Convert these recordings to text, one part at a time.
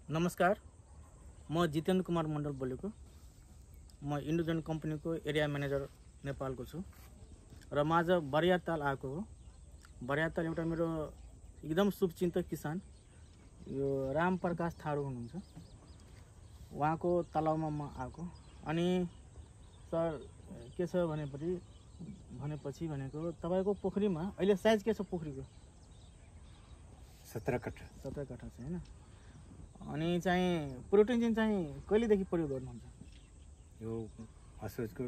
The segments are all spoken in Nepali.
नमस्कार, म जितेन्द्र कुमार मण्डल बोलेको। म इन्डोजेन कम्पनीको एरिया म्यानेजर नेपालको छु र म आज बरियाताल आएको हो। बरियाताल एउटा मेरो एकदम शुभचिन्तक किसान यो राम प्रकाश थारू हुनुहुन्छ। उहाँको तलाउमा म आएको अनि सर के छ भनेपछि भनेको तपाईको पोखरीमा अहिले साइज के छ पोखरीको? 17 कट्ठा छ हैन। अनि चाहिँ प्रोटिन चाहिँ कहिलेदेखि प्रयोग गर्नुहुन्छ? यो असोजको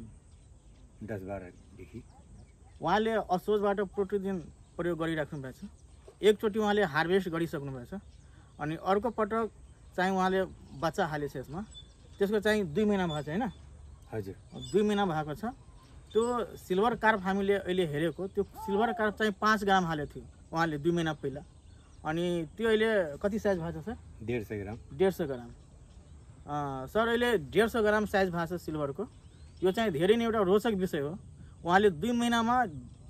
10-12 देखि। उहाँले असोजबाट प्रोटिन प्रयोग गरिराख्नु भएको छ। एकचोटि उहाँले हार्भेस्ट गरिसक्नु भएको छ अनि अर्को पटक चाहिँ उहाँले बच्चा हालेछ यसमा। त्यसको चाहिँ 2 महिना भएको छ हैन? हजुर, 2 महिना भएको छ। त्यो सिल्भर कार्प हामीले अहिले हेरेको, त्यो सिल्भर कार्प चाहिँ 5 ग्राम हालेको थियो उहाँले 2 महिना पहिला। अनि त्यो अहिले कति साइज भएको छ सर? 150 ग्राम। 150 ग्राम सर, अहिले 150 ग्राम साइज भएको छ सिल्भरको। यो चाहिँ धेरै नै एउटा रोचक विषय हो। उहाँले 2 महिनामा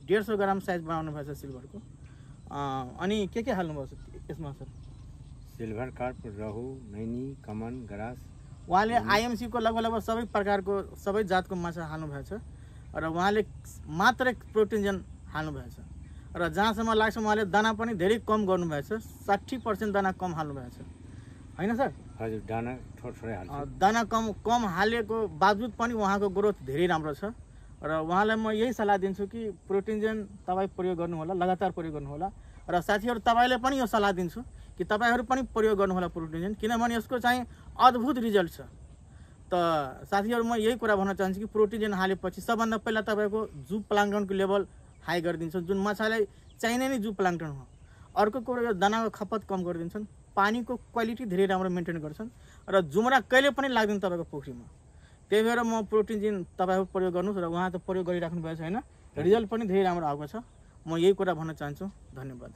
150 ग्राम साइज बनाउनु भएको छ सिल्भरको। अनि के हाल्नुभएको छ यसमा सर? सिल्भर कार्प, रहु, नैनी, कमन, गरास। उहाँले आइएमसी को लगभग सबै प्रकारको सबै जातको माछा हाल्नु भएको छ र उहाँले मात्र प्रोटिन हाल्नु भएको छ र जहाँसम्म लाग्छ उहाँले दाना पनि धेरै कम गर्नुभएको छ। 60% दाना कम हाल्नु भएको छ हैन सर? हजुर, दाना थोरै हाल्छ। दाना कम हालेको बावजुद पनि उहाँको ग्रोथ धेरै राम्रो छ र उहाँलाई म यही सल्लाह दिन्छु कि प्रोटिन तपाईँ प्रयोग गर्नु होला, लगातार प्रयोग गर्नु होला। र साथीहरू तपाईलाई पनि यो सल्लाह दिन्छु कि तपाईहरू पनि प्रयोग गर्नु होला प्रोटिन, किनभने यसको चाहिँ अद्भुत रिजल्ट छ। त साथीहरू म यही कुरा भन्न चाहन्छु कि प्रोटिन हालेपछि सबभन्दा पहिला तपाईको जू प्लाङ्टनको लेभल हाई गरिदिन्छ, जुन माछालाई चाहिने नै जू प्लाङ्टन हो। अर्को कुरो यो दानाको खपत कम गरिदिन्छन्, पानीको क्वालिटी धेरै राम्रो मेन्टेन गर्छन् र जुमरा कहिले पनि लाग्दैन तपाईको पोखरीमा। त्यही भएर म प्रोटिन तपाईहरु प्रयोग गर्नुस् र उहाँ त प्रयोग गरिराख्नु भएको छ हैन, रिजल्ट पनि धेरै राम्रो आएको छ। म यही कुरा भन्न चाहन्छु। धन्यवाद।